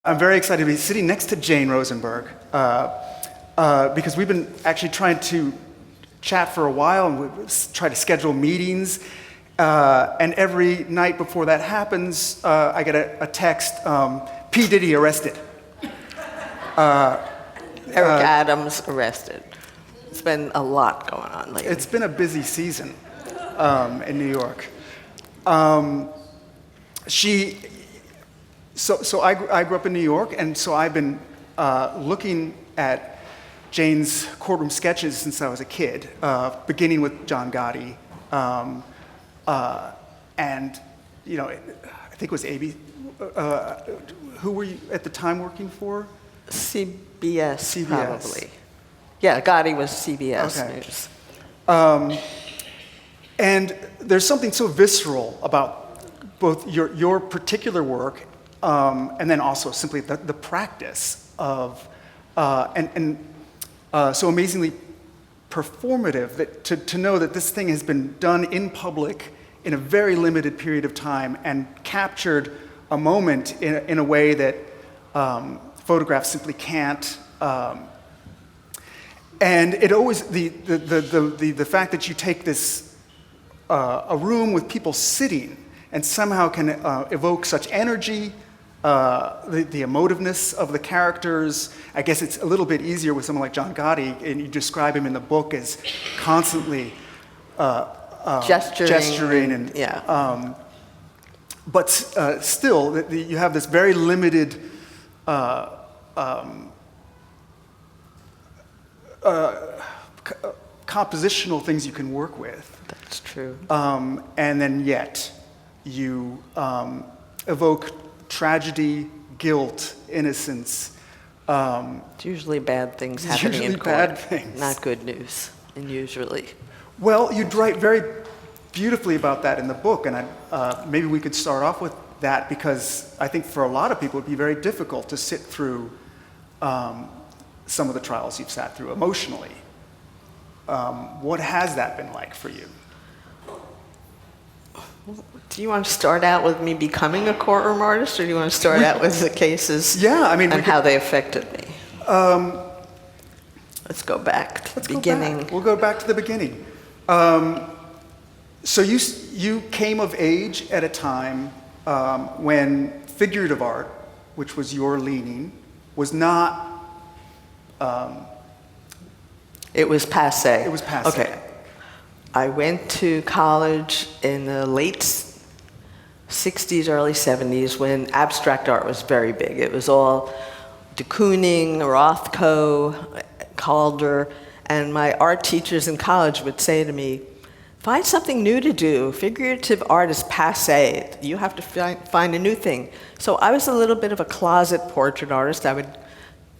I'm very excited to be sitting next to Jane Rosenberg because we've been actually trying to chat for a while and we try to schedule meetings. And every night before that happens, I get a text, P. Diddy arrested. Eric Adams arrested. It's been a lot going on lately. It's been a busy season in New York. So I grew up in New York, and so I've been looking at Jane's courtroom sketches since I was a kid, beginning with John Gotti, and I think it was AB. Who were you at the time working for? CBS, probably. Yeah, Gotti was CBS News. And there's something so visceral about both your particular work and then also simply the practice of, so amazingly performative that to know that this thing has been done in public in a very limited period of time and captured a moment in a way that photographs simply can't. And it always, the fact that you take this, a room with people sitting and somehow can evoke such energy, the emotiveness of the characters. I guess it's a little bit easier with someone like John Gotti, and you describe him in the book as constantly gesturing and yeah. But still, you have this very limited compositional things you can work with. That's true. And then yet, you evoke tragedy, guilt, innocence. It's usually bad things happening in court. Bad things. Not good news, and usually. Well, you write very beautifully about that in the book, and maybe we could start off with that because I think for a lot of people it would be very difficult to sit through some of the trials you've sat through emotionally. What has that been like for you? Do you want to start out with me becoming a courtroom artist, or do you want to start out with the cases and how they affected me? Let's go back to the beginning. We'll go back to the beginning. So you came of age at a time when figurative art, which was your leaning, was not... It was passé. It was passé. Okay. I went to college in the late 60s, early 70s, when abstract art was very big. It was all de Kooning, Rothko, Calder, and my art teachers in college would say to me, find something new to do. Figurative art is passé. You have to find a new thing. So I was a little bit of a closet portrait artist. I would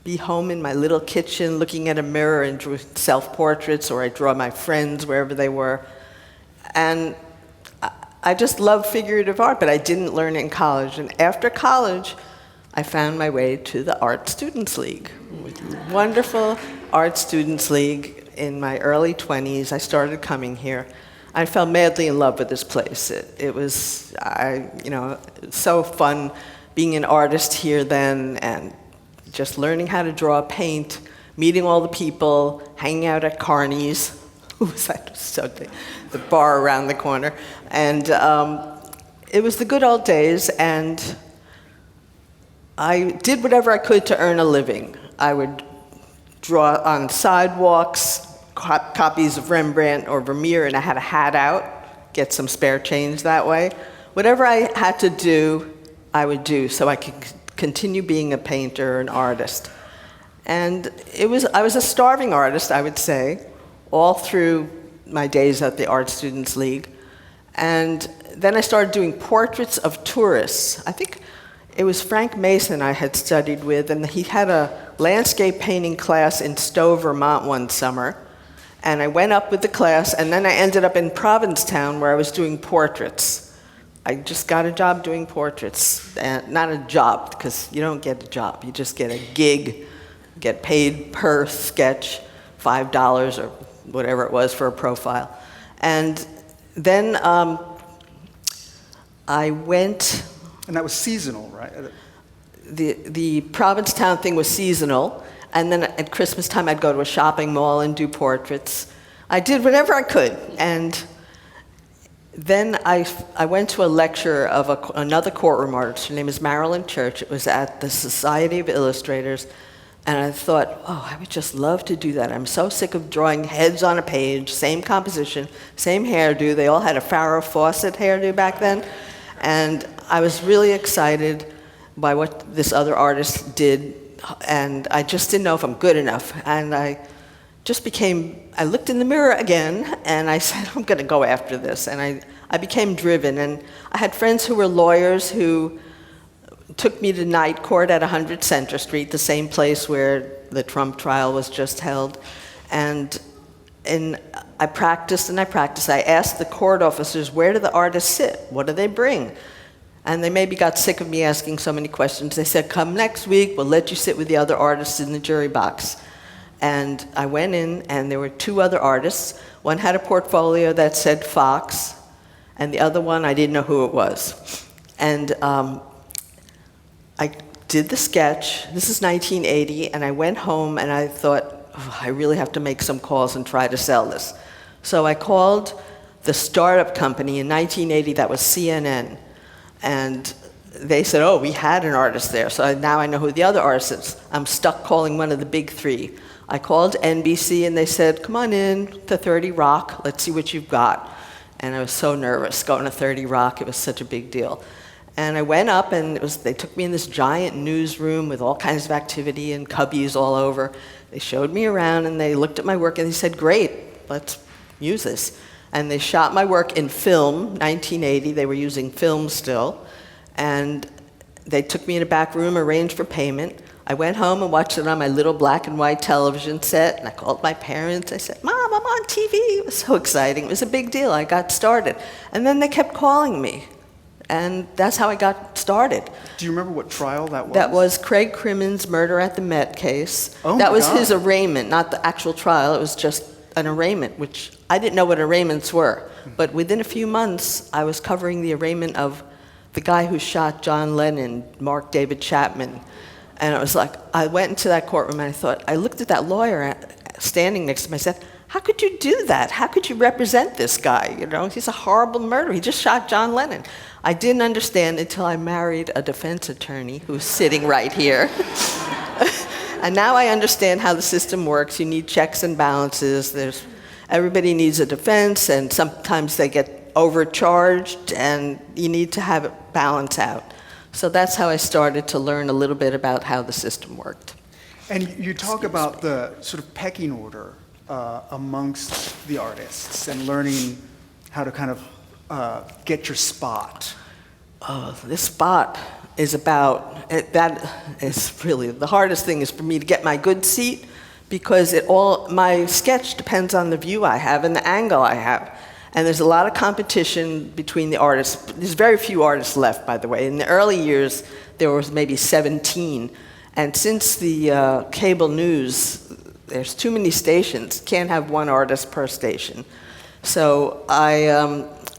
be home in my little kitchen looking at a mirror and drew self-portraits, or I'd draw my friends wherever they were. And I just loved figurative art, but I didn't learn it in college. And after college, I found my way to the Art Students League. Wonderful Art Students League in my early 20s. I started coming here. I fell madly in love with this place. It was, so fun being an artist here then, and just learning how to draw, paint, meeting all the people, hanging out at Carney's. The bar around the corner. And it was the good old days, and I did whatever I could to earn a living. I would draw on sidewalks, copies of Rembrandt or Vermeer, and I had a hat out, get some spare change that way. Whatever I had to do, I would do so I could continue being a painter, an artist. And I was a starving artist, I would say, all through my days at the Art Students League. And then I started doing portraits of tourists. I think it was Frank Mason I had studied with, and he had a landscape painting class in Stowe, Vermont one summer. And I went up with the class, and then I ended up in Provincetown where I was doing portraits. I just got a job doing portraits. Not a job, because you don't get a job. You just get a gig, get paid per sketch, $5 or whatever it was for a profile. And then I went... And that was seasonal, right? the Provincetown thing was seasonal, and then at Christmas time I'd go to a shopping mall and do portraits. I did whatever I could, and then I went to a lecture of another courtroom artist. Her name is Marilyn Church. It was at the Society of Illustrators, and I thought, oh, I would just love to do that. I'm so sick of drawing heads on a page, same composition, same hairdo. They all had a Farrah Fawcett hairdo back then, and I was really excited by what this other artist did, and I just didn't know if I'm good enough. And I looked in the mirror again, and I said, I'm going to go after this. And I became driven. And I had friends who were lawyers who took me to night court at 100 Center Street, the same place where the Trump trial was just held. And I practiced and I practiced. I asked the court officers, where do the artists sit? What do they bring? And they maybe got sick of me asking so many questions. They said, come next week, we'll let you sit with the other artists in the jury box. And I went in, and there were two other artists. One had a portfolio that said Fox, and the other one, I didn't know who it was. And I did the sketch. This is 1980, and I went home, and I thought, oh, I really have to make some calls and try to sell this. So I called the startup company in 1980, that was CNN, and they said, oh, we had an artist there, so now I know who the other artist is. I'm stuck calling one of the big three. I called NBC, and they said, come on in to 30 Rock, let's see what you've got. And I was so nervous going to 30 Rock, it was such a big deal. And I went up, and they took me in this giant newsroom with all kinds of activity and cubbies all over. They showed me around, and they looked at my work, and they said, great, let's use this. And they shot my work in film, 1980. They were using film still. And they took me in a back room, arranged for payment. I went home and watched it on my little black and white television set, and I called my parents. I said, Mom, I'm on TV. It was so exciting. It was a big deal. I got started. And then they kept calling me, and that's how I got started. Do you remember what trial that was? That was Craig Crimmins' murder at the Met case. Oh, that my was God. his arraignment, not the actual trial. It was just an arraignment, which I didn't know what arraignments were. But within a few months, I was covering the arraignment of the guy who shot John Lennon, Mark David Chapman. And it was like, I went into that courtroom and I looked at that lawyer standing next to me. I said, how could you do that? How could you represent this guy? You know, he's a horrible murderer. He just shot John Lennon. I didn't understand until I married a defense attorney who's sitting right here. And now I understand how the system works. You need checks and balances. Everybody needs a defense, and sometimes they get overcharged, and you need to have it balance out. So that's how I started to learn a little bit about how the system worked. And you talk about the sort of pecking order amongst the artists and learning how to kind of get your spot. Oh, this spot is that is really, the hardest thing is for me to get my good seat, because my sketch depends on the view I have and the angle I have. And there's a lot of competition between the artists. There's very few artists left, by the way. In the early years, there was maybe 17. And since the cable news, there's too many stations. Can't have one artist per station. So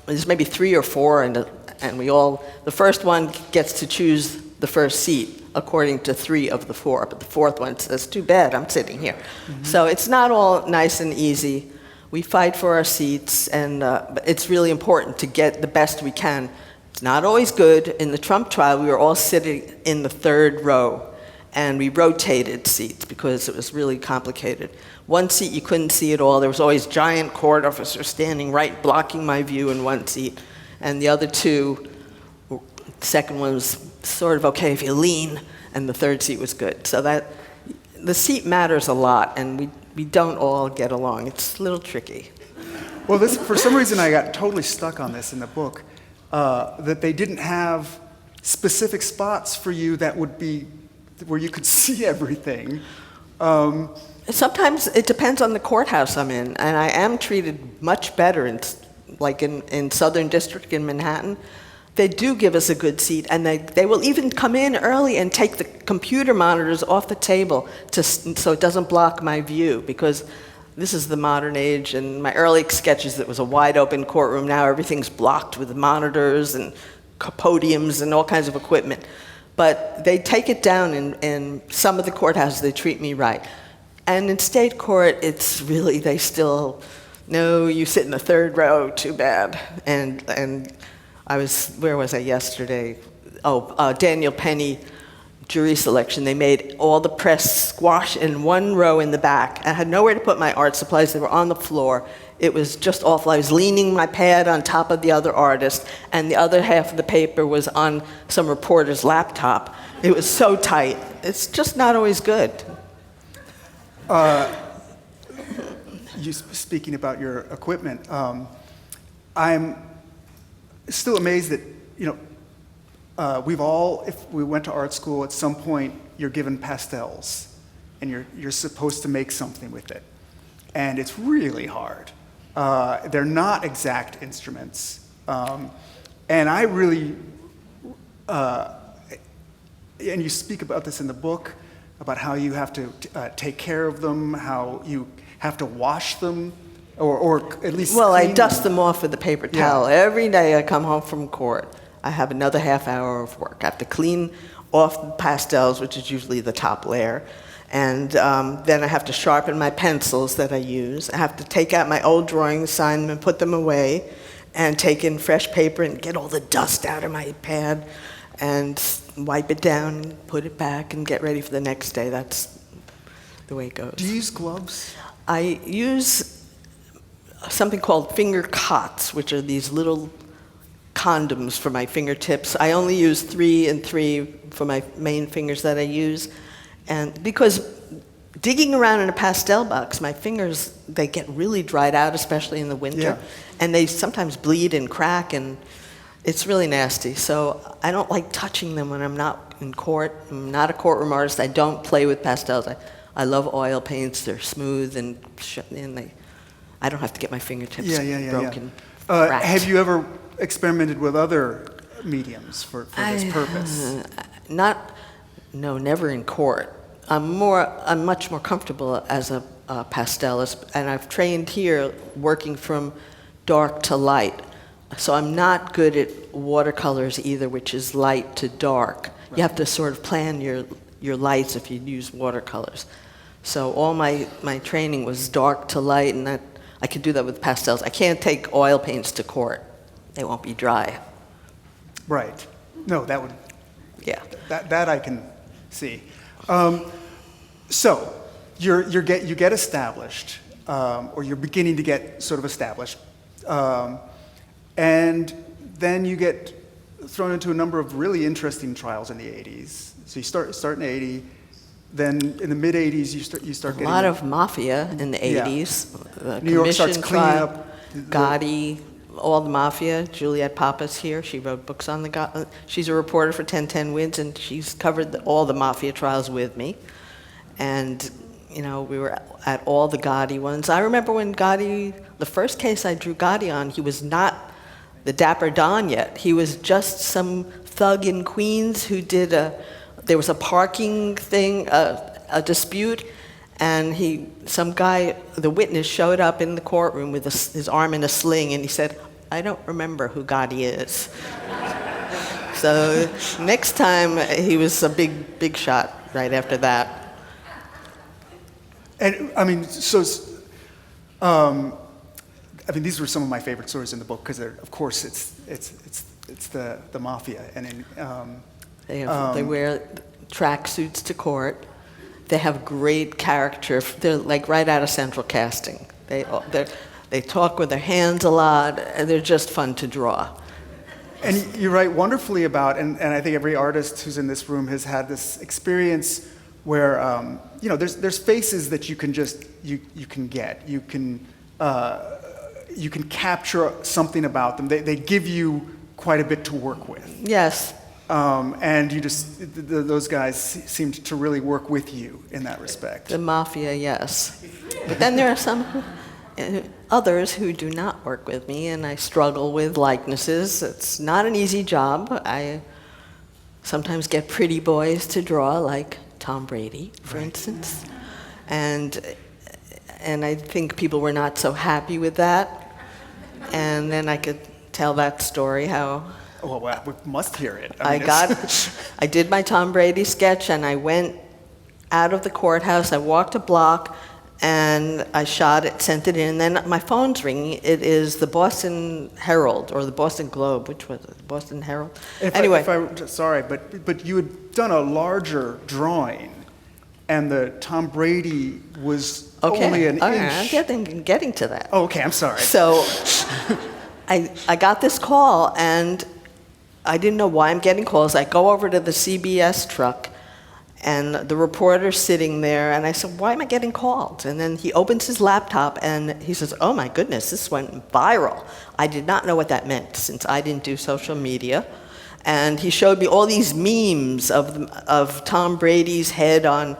there's maybe 3 or 4, and the first one gets to choose the first seat according to 3 of the 4. But the fourth one says, too bad, I'm sitting here. Mm-hmm. So it's not all nice and easy. We fight for our seats, and but it's really important to get the best we can. It's not always good. In the Trump trial, we were all sitting in the 3rd row, and we rotated seats because it was really complicated. One seat you couldn't see at all. There was always giant court officers standing right, blocking my view in one seat, and the other 2, the second one was sort of okay if you lean, and the 3rd seat was good. So that the seat matters a lot, and we don't all get along. It's a little tricky. Well, for some reason, I got totally stuck on this in the book, that they didn't have specific spots for you that would be where you could see everything. Sometimes it depends on the courthouse I'm in, and I am treated much better in Southern District in Manhattan. They do give us a good seat, and they will even come in early and take the computer monitors off the table so it doesn't block my view, because this is the modern age. And my early sketches, it was a wide open courtroom. Now everything's blocked with monitors and podiums and all kinds of equipment. But they take it down in some of the courthouses, they treat me right. And in state court, it's really, they still, no, you sit in the third row, too bad. And where was I yesterday? Daniel Penny jury selection. They made all the press squash in one row in the back. I had nowhere to put my art supplies. They were on the floor. It was just awful. I was leaning my pad on top of the other artist, and the other half of the paper was on some reporter's laptop. It was so tight. It's just not always good. Speaking about your equipment, I'm still amazed that, we've all, if we went to art school, at some point you're given pastels, and you're supposed to make something with it. And it's really hard. They're not exact instruments. And I really, and you speak about this in the book, about how you have to take care of them, how you have to wash them, or at least Well, I clean dust them off with a paper towel. Yeah. Every day I come home from court, I have another half hour of work. I have to clean off the pastels, which is usually the top layer. And then I have to sharpen my pencils that I use. I have to take out my old drawings, sign them, and put them away, and take in fresh paper and get all the dust out of my pad, and wipe it down, and put it back, and get ready for the next day. That's the way it goes. Do you use gloves? I use something called finger cots, which are these little condoms for my fingertips. I only use 3 and 3 for my main fingers that I use. And because digging around in a pastel box, my fingers, they get really dried out, especially in the winter. Yeah. And they sometimes bleed and crack, and it's really nasty. So I don't like touching them when I'm not in court. I'm not a courtroom artist. I don't play with pastels. I love oil paints. They're smooth, and I don't have to get my fingertips broken. cracked. Have you ever experimented with other mediums for this purpose? No, never in court. I'm much more comfortable as a pastelist, and I've trained here working from dark to light. So I'm not good at watercolors either, which is light to dark. Right. You have to sort of plan your lights if you use watercolors. So all my training was dark to light, and I could do that with pastels. I can't take oil paints to court. They won't be dry. Right. No, that would. Yeah. That I can see. So you get established, or you're beginning to get sort of established, and then you get thrown into a number of really interesting trials in the 80s. So you start in 80. Then in the mid 80s, you start getting a lot of mafia in the 80s. Yeah. New York starts cleaning up. Gotti, all the mafia. Juliet Papa's here. She wrote books on the Gotti. She's a reporter for 1010 Wins, and she's covered all the mafia trials with me. And we were at all the Gotti ones. I remember when Gotti, the first case I drew Gotti on, he was not the Dapper Don yet. He was just some thug in Queens who did there was a parking thing, a dispute, and some guy, the witness, showed up in the courtroom with his arm in a sling, and he said, "I don't remember who Gotti is." So next time, he was a big shot right after that. And these were some of my favorite stories in the book because, of course, it's the mafia, and they wear track suits to court. They have great character. They're like right out of Central Casting. They talk with their hands a lot, and they're just fun to draw. And you write wonderfully about, and I think every artist who's in this room has had this experience where there's faces that you can get. You can capture something about them. They give you quite a bit to work with. Yes. And those guys seemed to really work with you in that respect. The mafia, yes. But then there are some others who do not work with me, and I struggle with likenesses. It's not an easy job. I sometimes get pretty boys to draw, like Tom Brady, for instance. And I think people were not so happy with that. And then I could tell that story, how Oh, well, we must hear it. I did my Tom Brady sketch, and I went out of the courthouse. I walked a block, and I shot it, sent it in. And then my phone's ringing. It is the Boston Herald or the Boston Globe. Which was it? The Boston Herald? Sorry, but you had done a larger drawing, and the Tom Brady was only an inch. I'm getting to that. Oh, okay, I'm sorry. So I got this call, and I didn't know why I'm getting calls. I go over to the CBS truck, and the reporter's sitting there, and I said, why am I getting called? And then he opens his laptop, and he says, oh my goodness, this went viral. I did not know what that meant, since I didn't do social media. And he showed me all these memes of Tom Brady's head on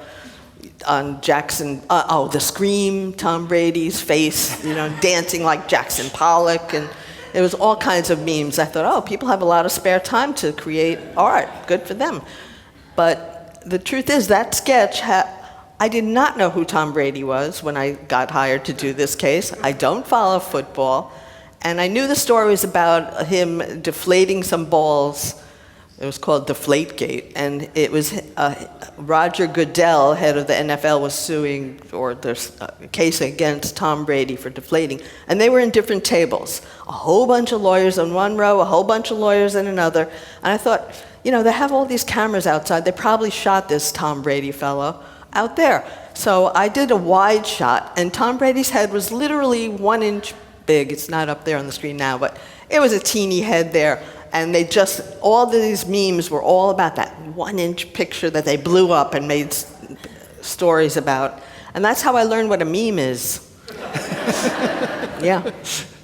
Jackson, the Scream, Tom Brady's face, dancing like Jackson Pollock, and it was all kinds of memes. I thought, oh, people have a lot of spare time to create art. Good for them. But the truth is, that sketch, I did not know who Tom Brady was when I got hired to do this case. I don't follow football. And I knew the story was about him deflating some balls. It was called Deflategate. And it was Roger Goodell, head of the NFL, was suing, or there's a case against Tom Brady for deflating. And they were in different tables. A whole bunch of lawyers in one row, a whole bunch of lawyers in another. And I thought, they have all these cameras outside. They probably shot this Tom Brady fellow out there. So I did a wide shot, and Tom Brady's head was literally 1 inch big. It's not up there on the screen now, but it was a teeny head there. And all these memes were all about that 1 inch picture that they blew up and made stories about. And that's how I learned what a meme is. Yeah.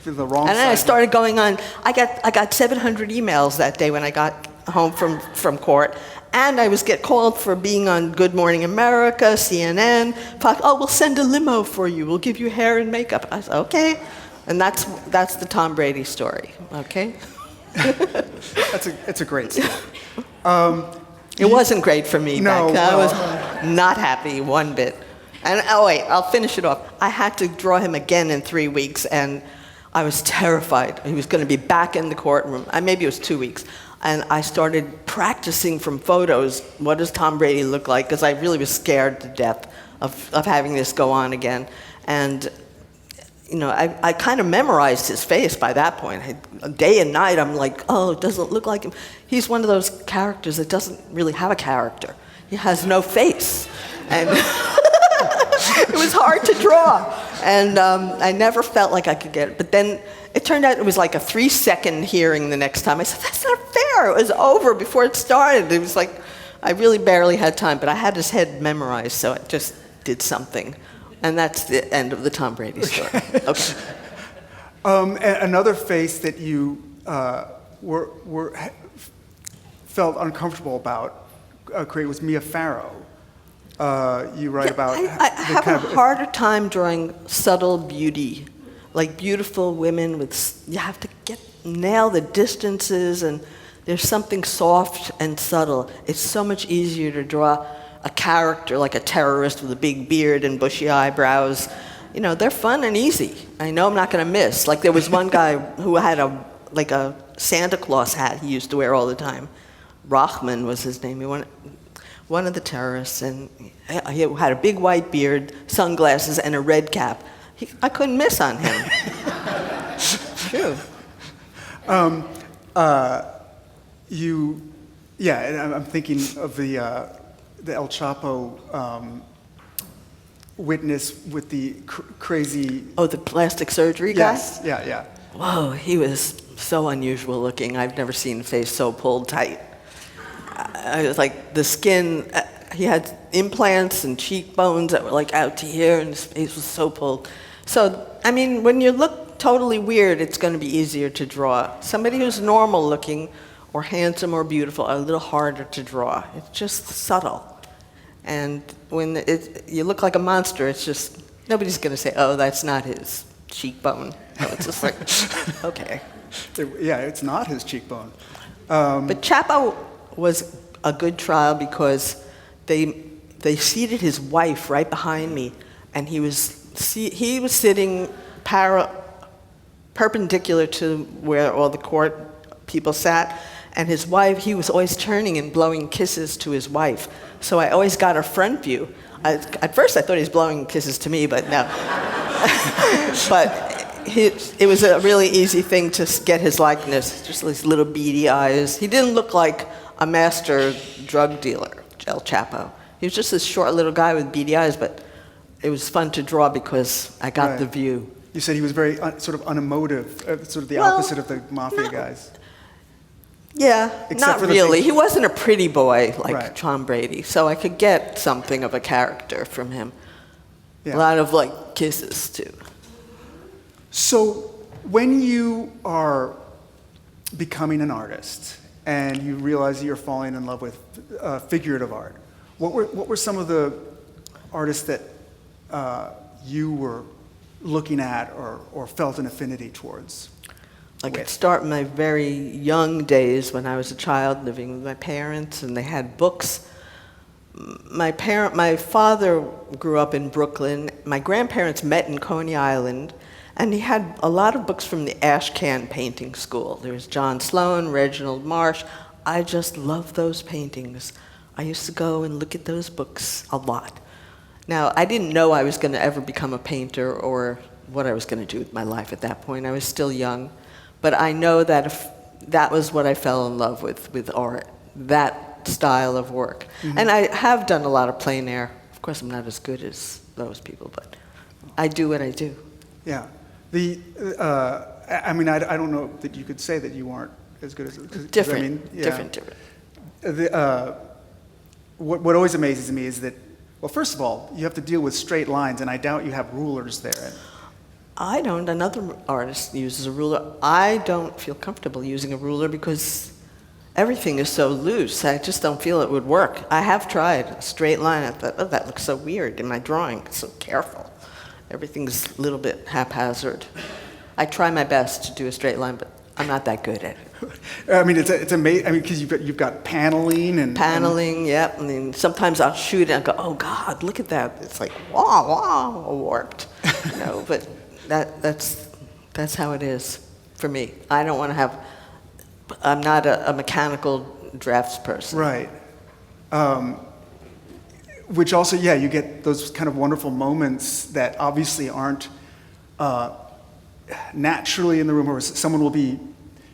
The wrong and then I side. started going on. I got 700 emails that day when I got home from court, and I was called for being on Good Morning America, CNN, Fox. Oh, we'll send a limo for you. We'll give you hair and makeup. I said, okay, and that's the Tom Brady story. Okay. It's a great story. It wasn't great for me No, back then. I was not happy one bit. And wait, I'll finish it off. I had to draw him again in 3 weeks, and I was terrified. He was going to be back in the courtroom. Maybe it was 2 weeks. And I started practicing from photos, what does Tom Brady look like? Because I really was scared to death of having this go on again. And, I kind of memorized his face by that point. Day and night, I'm like, oh, it doesn't look like him. He's one of those characters that doesn't really have a character. He has no face. And it was hard to draw. And I never felt like I could get it. But then it turned out it was like a 3-second hearing the next time. I said, that's not fair. It was over before it started. It was like, I really barely had time, but I had his head memorized, so I just did something. And that's the end of the Tom Brady story. Okay. Another face that you felt uncomfortable about creating was Mia Farrow. You write about... I have a harder time drawing subtle beauty, like beautiful women you have to nail the distances, and there's something soft and subtle. It's so much easier to draw a character like a terrorist with a big beard and bushy eyebrows. They're fun and easy. I know I'm not going to miss. Like there was one guy who had a Santa Claus hat he used to wear all the time. Rahman was his name. He one of the terrorists, and he had a big white beard, sunglasses, and a red cap. I couldn't miss on him. True. And I'm thinking of the El Chapo witness with the crazy... Oh, the plastic surgery guy? Yes, yeah. Whoa, he was so unusual looking. I've never seen a face so pulled tight. I was like, the skin, he had implants and cheekbones that were like out to here, and his face was so pulled. So, when you look totally weird, it's going to be easier to draw. Somebody who's normal looking or handsome or beautiful are a little harder to draw. It's just subtle. And when you look like a monster, it's just, nobody's going to say, oh, that's not his cheekbone. No, it's just like, okay. It's not his cheekbone. But Chapo was a good trial because they seated his wife right behind me, and he was sitting perpendicular to where all the court people sat, and his wife, he was always turning and blowing kisses to his wife. So I always got a front view. At first I thought he was blowing kisses to me, but no. But it was a really easy thing to get his likeness, just these little beady eyes. He didn't look like a master drug dealer, El Chapo. He was just this short little guy with beady eyes, but it was fun to draw because I got the view. You said he was very sort of unemotive, sort of the opposite of the mafia guys. Yeah, Except not really. He wasn't a pretty boy like Tom Brady, so I could get something of a character from him. Yeah. A lot of like kisses too. So when you are becoming an artist and you realize that you're falling in love with figurative art, what were some of the artists that you were looking at or felt an affinity towards? I could start in my very young days when I was a child living with my parents, and they had books. My father grew up in Brooklyn. My grandparents met in Coney Island, and he had a lot of books from the Ashcan Painting School. There was John Sloan, Reginald Marsh. I just loved those paintings. I used to go and look at those books a lot. Now, I didn't know I was going to ever become a painter or what I was going to do with my life at that point. I was still young. But I know that if that was what I fell in love with art, that style of work. Mm-hmm. And I have done a lot of plein air. Of course, I'm not as good as those people, but I do what I do. Yeah. I mean, I don't know that you could say that you aren't as good as... Different. I mean, yeah. Different. What always amazes me is that, well, first of all, you have to deal with straight lines, and I doubt you have rulers there. I don't. Another artist uses a ruler. I don't feel comfortable using a ruler because everything is so loose. I just don't feel it would work. I have tried a straight line. I thought, oh, that looks so weird in my drawing. It's so careful. Everything's a little bit haphazard. I try my best to do a straight line, but I'm not that good at it. I mean, it's amazing. I mean, because you've got paneling and yep. I mean, sometimes I'll shoot it and go, oh God, look at that. It's like wow, warped. But that's how it is for me. I don't want to have. I'm not a mechanical draftsperson. Right. Which also, you get those kind of wonderful moments that obviously aren't naturally in the room, where someone will be.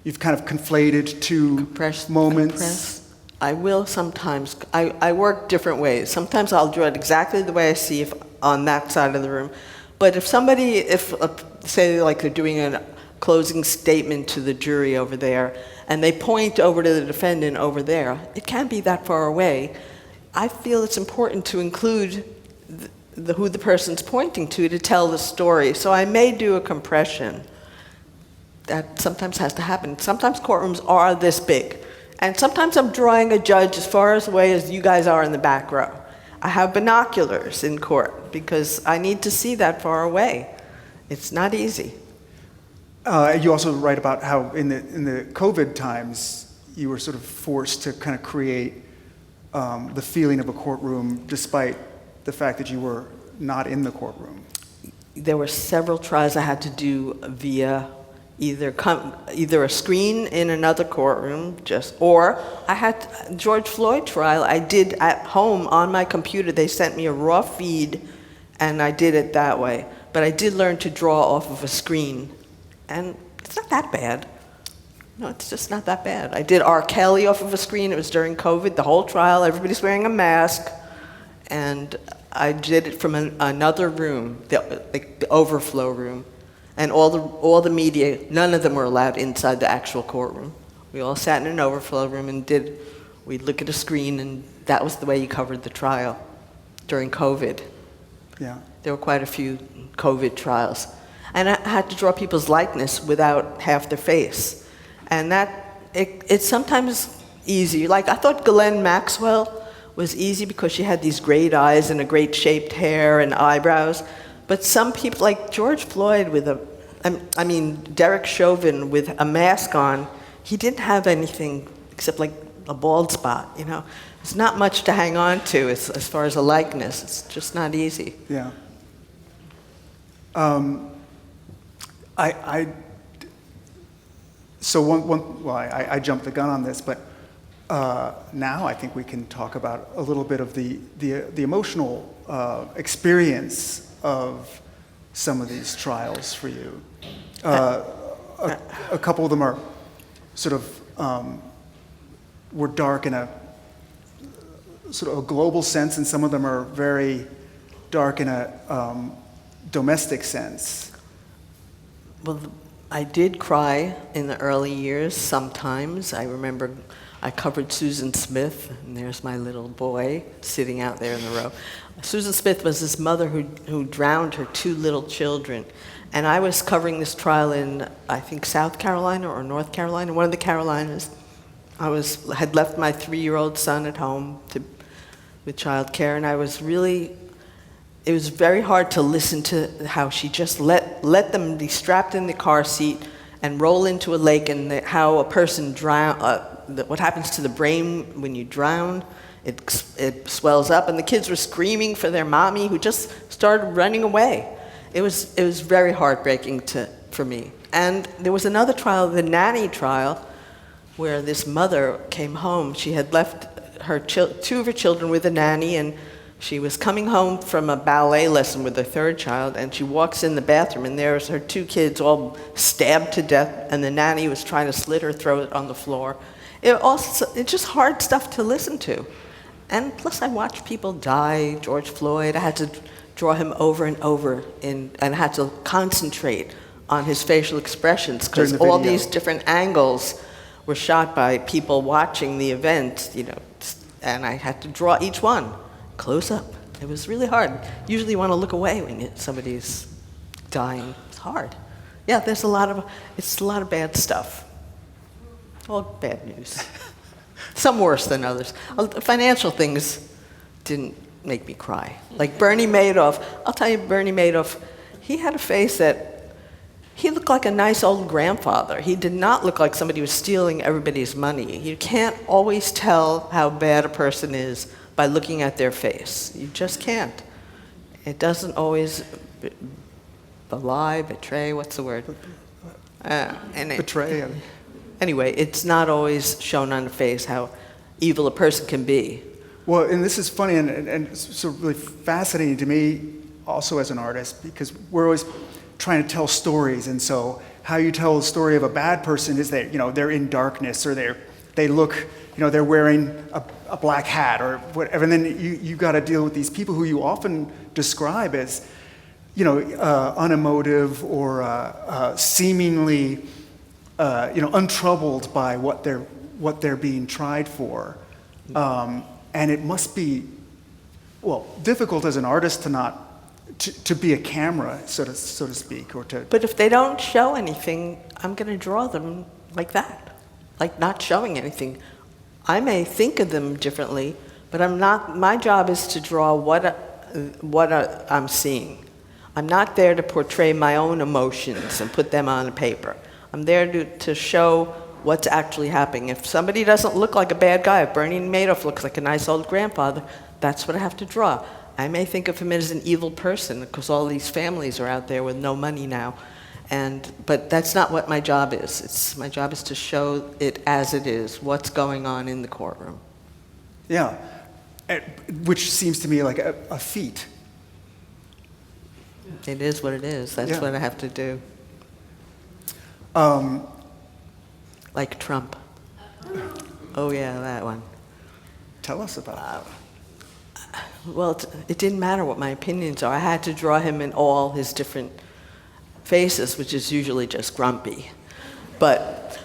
You've kind of conflated two moments. I will sometimes. I work different ways. Sometimes I'll draw it exactly the way I see it on that side of the room. But if say like they're doing a closing statement to the jury over there, and they point over to the defendant over there, it can't be that far away. I feel it's important to include who the person's pointing to tell the story. So I may do a compression. That sometimes has to happen. Sometimes courtrooms are this big. And sometimes I'm drawing a judge as far away as you guys are in the back row. I have binoculars in court because I need to see that far away. It's not easy. You also write about how in the COVID times you were sort of forced to kind of create the feeling of a courtroom despite the fact that you were not in the courtroom. There were several trials I had to do via either a screen in another courtroom, or I had George Floyd trial. I did at home on my computer. They sent me a raw feed, and I did it that way. But I did learn to draw off of a screen, and it's not that bad. No, it's just not that bad. I did R. Kelly off of a screen. It was during COVID, the whole trial. Everybody's wearing a mask, and I did it from another room, the overflow room. And all the media, none of them were allowed inside the actual courtroom. We all sat in an overflow room and we'd look at a screen, and that was the way you covered the trial during COVID. Yeah. There were quite a few COVID trials. And I had to draw people's likeness without half their face. And it's sometimes easy. Like, I thought Ghislaine Maxwell was easy because she had these great eyes and a great shaped hair and eyebrows. But some people, like George Floyd Derek Chauvin with a mask on, he didn't have anything except like a bald spot, It's not much to hang on to as far as a likeness. It's just not easy. Yeah. So well, I jumped the gun on this, but now I think we can talk about a little bit of the emotional experience of some of these trials for you. A couple of them are sort of were dark in a sort of a global sense, and some of them are very dark in a domestic sense. Well, I did cry in the early years sometimes. I remember I covered Susan Smith, and there's my little boy sitting out there in the row. Susan Smith was this mother who drowned her 2 little children. And I was covering this trial in, I think, South Carolina or North Carolina, one of the Carolinas. Had left my 3-year-old son at home with childcare, and it was very hard to listen to how she just let them be strapped in the car seat and roll into a lake, and how a person what happens to the brain when you drown. It swells up, and the kids were screaming for their mommy, who just started running away. It was very heartbreaking for me. And there was another trial, the nanny trial, where this mother came home. She had left her 2 of her children with a nanny, and she was coming home from a ballet lesson with her 3rd child, and she walks in the bathroom, and there's her 2 kids all stabbed to death, and the nanny was trying to slit her throat on the floor. It's just hard stuff to listen to. And plus I watched people die, George Floyd. I had to draw him over and over, and I had to concentrate on his facial expressions, because all these different angles were shot by people watching the event, and I had to draw each one close up. It was really hard. Usually you want to look away when somebody's dying. It's hard. Yeah, it's a lot of bad stuff. All bad news. Some worse than others. Financial things didn't make me cry. Like Bernie Madoff. I'll tell you, Bernie Madoff, he had a face that he looked like a nice old grandfather. He did not look like somebody who was stealing everybody's money. You can't always tell how bad a person is by looking at their face. You just can't. It doesn't always belie, betray, what's the word? Betray. Anyway, it's not always shown on the face how evil a person can be. Well, and this is funny and so really fascinating to me also as an artist, because we're always trying to tell stories, and so how you tell the story of a bad person is that they're in darkness, or they look they're wearing a black hat or whatever, and then you got to deal with these people who you often describe as unemotive or seemingly untroubled by what they're being tried for, and it must be difficult as an artist to be a camera, so to speak, or to. But if they don't show anything, I'm going to draw them like that, like not showing anything. I may think of them differently, but I'm not. My job is to draw what I'm seeing. I'm not there to portray my own emotions and put them on paper. I'm there to show what's actually happening. If somebody doesn't look like a bad guy, if Bernie Madoff looks like a nice old grandfather, that's what I have to draw. I may think of him as an evil person because all these families are out there with no money now, but that's not what my job is. My job is to show it as it is, what's going on in the courtroom. Yeah, which seems to me like a feat. It is what it is. That's what I have to do. Like Trump. Oh yeah, that one. Tell us about that. Well, it didn't matter what my opinions are. I had to draw him in all his different faces, which is usually just grumpy. But,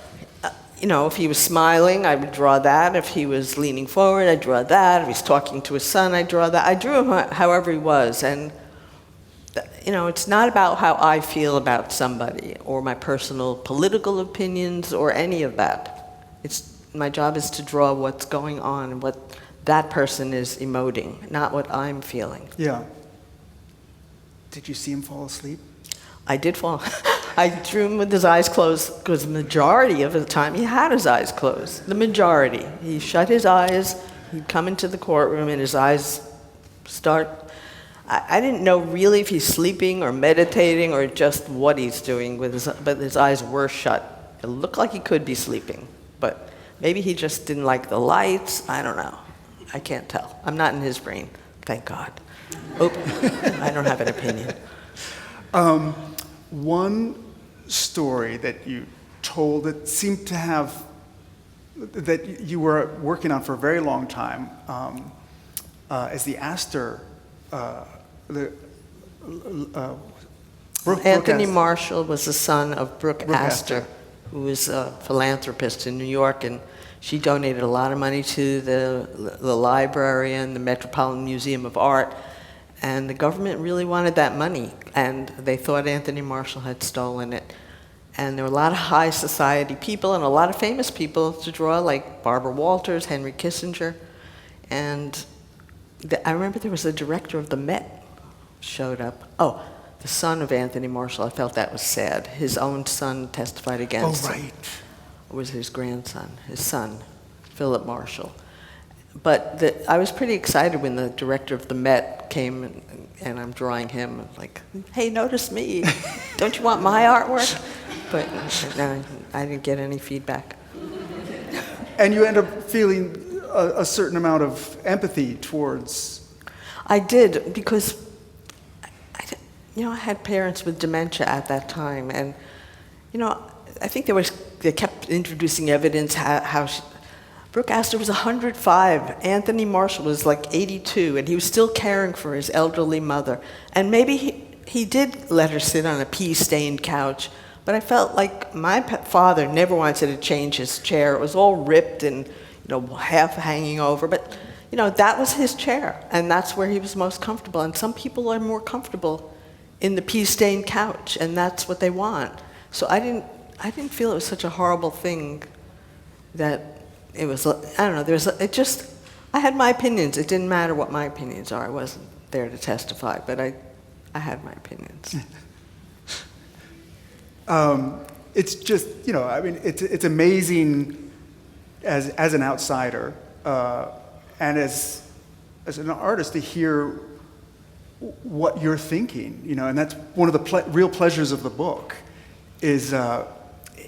if he was smiling, I would draw that. If he was leaning forward, I'd draw that. If he's talking to his son, I'd draw that. I drew him however he was. And, it's not about how I feel about somebody or my personal political opinions or any of that. My job is to draw what's going on and what that person is emoting, not what I'm feeling. Yeah. Did you see him fall asleep? I did fall. I drew him with his eyes closed because the majority of the time he had his eyes closed. The majority. He shut his eyes, he'd come into the courtroom and his eyes start. I didn't know really if he's sleeping or meditating or just what he's doing, but his eyes were shut. It looked like he could be sleeping, but maybe he just didn't like the lights. I don't know. I can't tell. I'm not in his brain, thank God. I don't have an opinion. One story that you told that seemed to have, that you were working on for a very long time, as the Astor, Brooke Anthony Astor. Marshall was the son of Brooke Astor, Astor, who was a philanthropist in New York, and she donated a lot of money to the library and the Metropolitan Museum of Art, and the government really wanted that money, and they thought Anthony Marshall had stolen it. And there were a lot of high society people and a lot of famous people to draw, like Barbara Walters, Henry Kissinger, and I remember there was a director of the Met showed up. Oh, the son of Anthony Marshall. I felt that was sad. His own son testified against him. Right. It was his grandson, his son, Philip Marshall. But I was pretty excited when the director of the Met came and I'm drawing him, like, hey, notice me. Don't you want my artwork? But no, I didn't get any feedback. And you end up feeling a certain amount of empathy towards. I did, because I had parents with dementia at that time, and I think they kept introducing evidence how Brooke Astor was 105, Anthony Marshall was like 82, and he was still caring for his elderly mother. And maybe he did let her sit on a pea-stained couch, but I felt like my father never wanted to change his chair. It was all ripped and half hanging over, but that was his chair, and that's where he was most comfortable. And some people are more comfortable in the pea-stained couch, and that's what they want. So I didn't feel it was such a horrible thing that it was. I don't know. I had my opinions. It didn't matter what my opinions are. I wasn't there to testify, but I had my opinions. It's just it's amazing as an outsider and as an artist to hear what you're thinking, and that's one of the real pleasures of the book is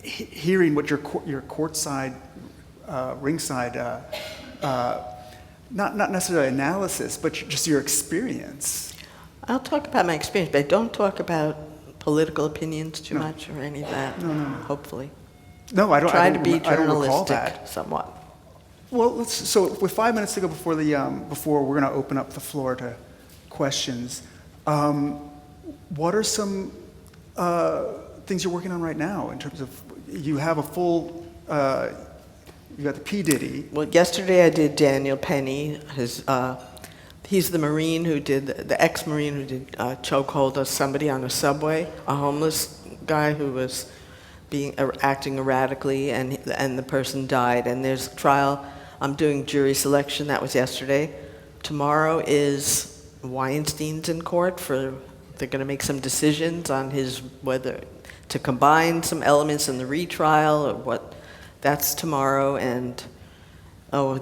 hearing what your courtside, ringside, not necessarily analysis, but just your experience. I'll talk about my experience, but I don't talk about political opinions too much or any of that. No. Hopefully. No, I don't. Try to be I don't recall journalistic that. somewhat. Well, so with 5 minutes to go before we're going to open up the floor to questions. What are some things you're working on right now in terms of you have a full you got the P. Diddy. Well, yesterday I did Daniel Penny. He's the Marine who did the ex-Marine who did chokehold of somebody on a subway, a homeless guy who was acting erratically, and the person died. And there's a trial. I'm doing jury selection. That was yesterday. Tomorrow is Weinstein's in court they're going to make some decisions on whether to combine some elements in the retrial or what. That's tomorrow. And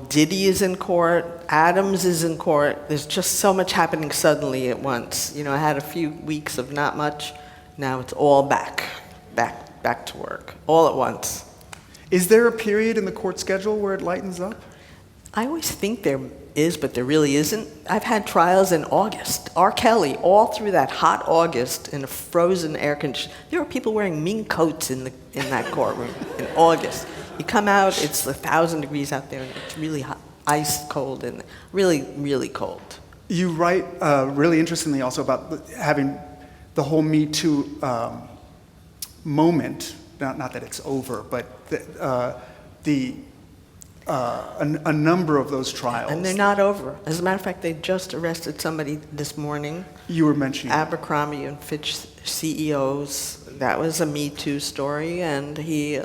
Diddy is in court. Adams is in court. There's just so much happening suddenly at once. I had a few weeks of not much. Now it's all back to work, all at once. Is there a period in the court schedule where it lightens up? I always think there is, but there really isn't. I've had trials in August. R. Kelly, all through that hot August in a frozen air condition. There were people wearing mink coats in that courtroom in August. You come out, it's 1,000 degrees out there, and it's really hot, ice cold, and really, really cold. You write really interestingly also about having the whole Me Too moment. Not that it's over, but a number of those trials. And they're not over. As a matter of fact, they just arrested somebody this morning. You were mentioning Abercrombie and Fitch CEOs. That was a Me Too story, and he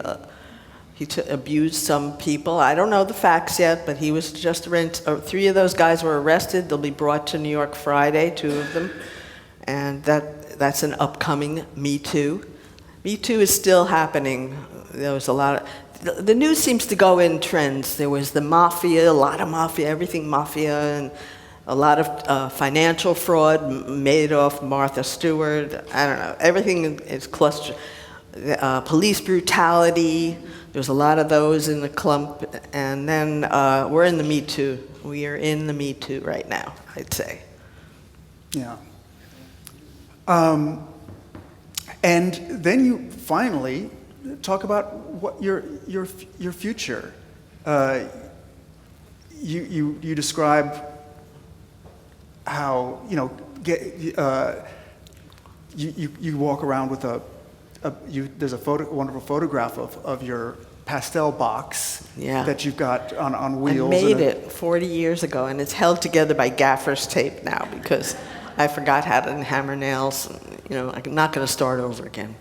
abused some people. I don't know the facts yet, but he was just arrested. 3 of those guys were arrested. They'll be brought to New York Friday, 2 of them, and that's an upcoming Me Too. Me Too is still happening. There was a lot of... The news seems to go in trends. There was the mafia, a lot of mafia, everything mafia, and a lot of financial fraud, Madoff, Martha Stewart, I don't know. Everything is clustered. police brutality. There's a lot of those in the clump. And then we're in the Me Too. We are in the Me Too right now, I'd say. Yeah. And then you finally talk about what your future. You describe how you walk around with there's a wonderful photograph of your pastel box that you've got on wheels. I made it 40 years ago, and it's held together by gaffer's tape now because I forgot how to hammer nails. I'm not going to start over again.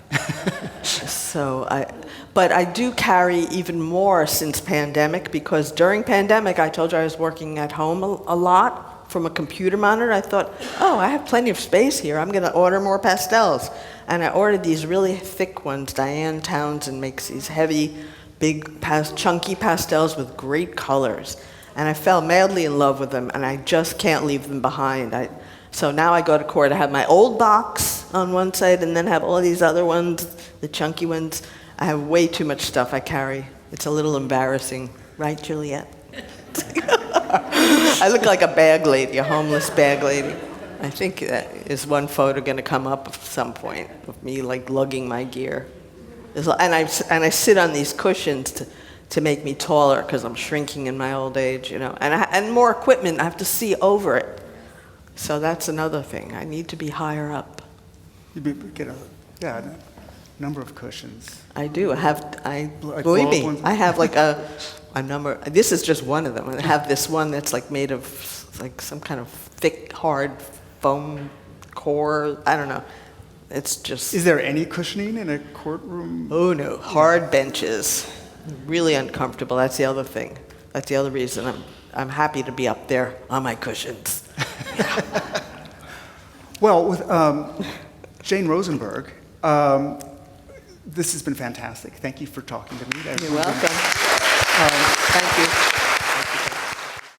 But I do carry even more since pandemic, because during pandemic, I told you I was working at home a lot from a computer monitor. I thought, I have plenty of space here. I'm going to order more pastels. And I ordered these really thick ones. Diane Townsend makes these heavy, big, chunky pastels with great colors. And I fell madly in love with them, and I just can't leave them behind. So now I go to court. I have my old box on one side, and then have all these other ones, the chunky ones. I have way too much stuff I carry. It's a little embarrassing. Right, Juliet? I look like a bag lady, a homeless bag lady. I think is one photo going to come up at some point of me like lugging my gear. And I sit on these cushions to make me taller because I'm shrinking in my old age, And more equipment, I have to see over it. So that's another thing. I need to be higher up. You get a number of cushions. I do. Like Believe me, ones? I have like a number. This is just one of them. I have this one that's like made of like some kind of thick, hard foam core. I don't know. It's just. Is there any cushioning in a courtroom? Oh no, hard benches. Really uncomfortable. That's the other thing. That's the other reason I'm happy to be up there on my cushions. Yeah. Well, with Jane Rosenberg, this has been fantastic. Thank you for talking to me. You're welcome. Thank you.